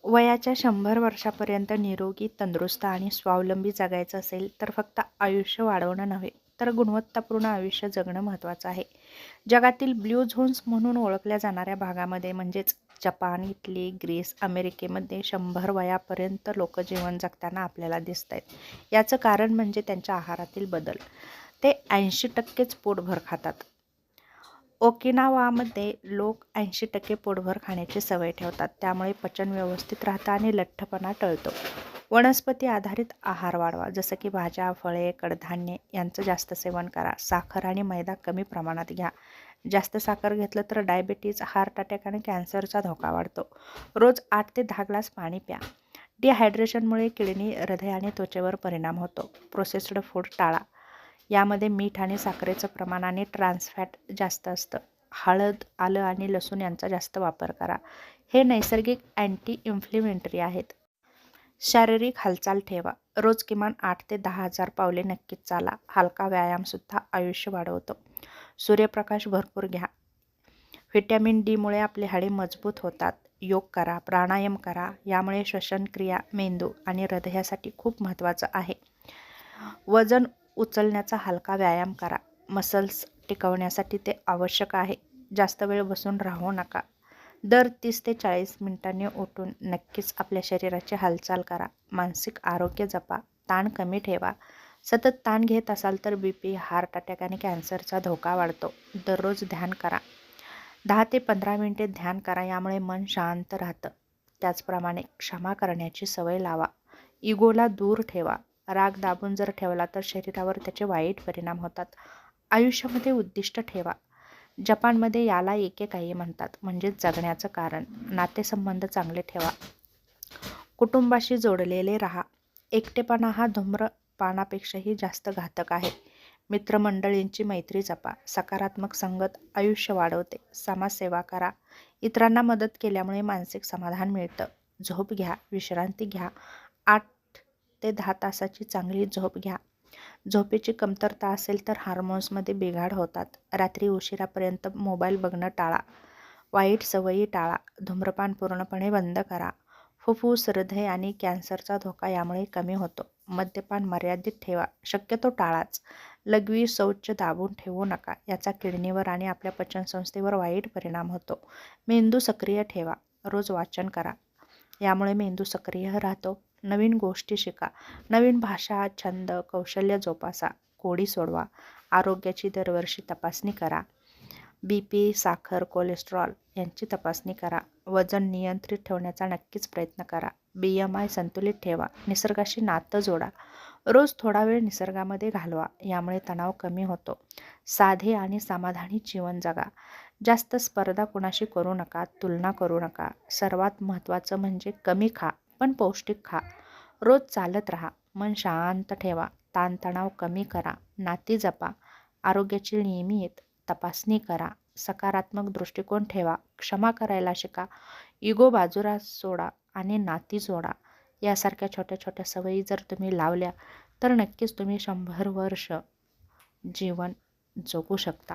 वयाच्या 100 वर्षापर्यंत निरोगी, तंदुरुस्त आणि स्वावलंबी जगायचं असेल तर फक्त आयुष्य वाढवणं नव्हे, तर गुणवत्तापूर्ण आयुष्य जगणं महत्त्वाचं आहे. जगातील ब्ल्यू झोन्स म्हणून ओळखल्या जाणाऱ्या भागामध्ये म्हणजेच जपान, इटली, ग्रीस, अमेरिकेमध्ये 100 वयापर्यंत लोक जीवन जगताना आपल्याला दिसत आहेत. याचं कारण म्हणजे त्यांच्या आहारातील बदल. ते 80%च पोटभर खातात. ओकिनावामध्ये लोक 80% पोटभर खाण्याची सवय ठेवतात. त्यामुळे पचन व्यवस्थित राहतं आणि लठ्ठपणा टळतो. वनस्पती आधारित आहार वाढवा, जसं की भाज्या, फळे, कडधान्ये यांचं जास्त सेवन करा. साखर आणि मैदा कमी प्रमाणात घ्या. जास्त साखर घेतलं तर डायबिटीज, हार्ट अटॅक आणि कॅन्सरचा धोका वाढतो. रोज 8 ते 10 ग्लास पाणी प्या. डिहायड्रेशनमुळे किडनी, हृदय आणि त्वचेवर परिणाम होतो. प्रोसेस्ड फूड टाळा. यामध्ये मीठ आणि साखरेचं प्रमाण आणि ट्रान्स फॅट जास्त असतं. हळद, आलं आणि लसूण यांचा जास्त वापर करा. हे नैसर्गिक अँटी इन्फ्लेमेटरी आहेत. शारीरिक हालचाल ठेवा. रोज किमान 8 ते 10,000 पावले नक्कीच चाला. हलका व्यायामसुद्धा आयुष्य वाढवतो. सूर्यप्रकाश भरपूर घ्या. व्हिटॅमिन डीमुळे आपले हाडे मजबूत होतात. योग करा, प्राणायाम करा. यामुळे श्वसनक्रिया, मेंदू आणि हृदयासाठी खूप महत्त्वाचं आहे. वजन उचलण्याचा हलका व्यायाम करा. मसल्स टिकवण्यासाठी ते आवश्यक आहे. जास्त वेळ बसून राहू नका. दर 30 ते 40 मिनिटांनी उठून नक्कीच आपल्या शरीराची हालचाल करा. मानसिक आरोग्य जपा. ताण कमी ठेवा. सतत ताण घेत असाल तर BP, हार्ट अटॅक आणि कॅन्सरचा धोका वाढतो. दररोज ध्यान करा. 10 ते 15 मिनिटे ध्यान करा. यामुळे मन शांत राहतं. त्याचप्रमाणे क्षमा करण्याची सवय लावा. इगोला दूर ठेवा. राग दाबून जर ठेवला तर शरीरावर त्याचे वाईट परिणाम होतात. आयुष्यामध्ये उद्दिष्ट ठेवा. जपानमध्ये याला इकेगाई म्हणतात, म्हणजे जगण्याचं कारण. नातेसंबंध चांगले ठेवा. कुटुंबाशी जोडलेले राहा. एकटेपणा हा धूम्रपानापेक्षाही जास्त घातक आहे. मित्रमंडळींची मैत्री जपा. सकारात्मक संगत आयुष्य वाढवते. समाजसेवा करा. इतरांना मदत केल्यामुळे मानसिक समाधान मिळतं. झोप घ्या, विश्रांती घ्या. 8 ते 10 तासाची चांगली झोप घ्या. झोपेची कमतरता असेल तर हार्मोन्समध्ये बिघाड होतात. रात्री उशिरापर्यंत मोबाईल बघणं टाळा. वाईट सवयी टाळा. धूम्रपान पूर्णपणे बंद करा. फुफ्फुस, हृदय आणि कॅन्सरचा धोका यामुळे कमी होतो. मद्यपान मर्यादित ठेवा. शक्यतो टाळाच. लघवी शौच दाबून ठेवू नका. याचा किडनीवर आणि आपल्या पचनसंस्थेवर वाईट परिणाम होतो. मेंदू सक्रिय ठेवा. रोज वाचन करा. यामुळे मेंदू सक्रिय राहतो. नवीन गोष्टी शिका. नवीन भाषा, छंद, कौशल्य जोपासा. कोडी सोडवा. आरोग्याची दरवर्षी तपासणी करा. BP, साखर, कोलेस्ट्रॉल यांची तपासणी करा. वजन नियंत्रित ठेवण्याचा नक्कीच प्रयत्न करा. BMI संतुलित ठेवा. निसर्गाशी नातं जोडा. रोज थोडा वेळ निसर्गामध्ये घालवा. यामुळे तणाव कमी होतो. साधे आणि समाधानी जीवन जगा. जास्त स्पर्धा कुणाशी करू नका. तुलना करू नका. सर्वात महत्त्वाचं म्हणजे कमी खा, पण पौष्टिक खा. रोज चालत राहा. मन शांत ठेवा. ताणतणाव कमी करा. नाती जपा. आरोग्याची नियमित तपासणी करा. सकारात्मक दृष्टिकोन ठेवा. क्षमा करायला शिका. इगो बाजूला सोडा आणि नाती जोडा. यासारख्या छोट्या छोट्या सवयी जर तुम्ही लावल्या तर नक्कीच तुम्ही 100 वर्ष जीवन जगू शकता.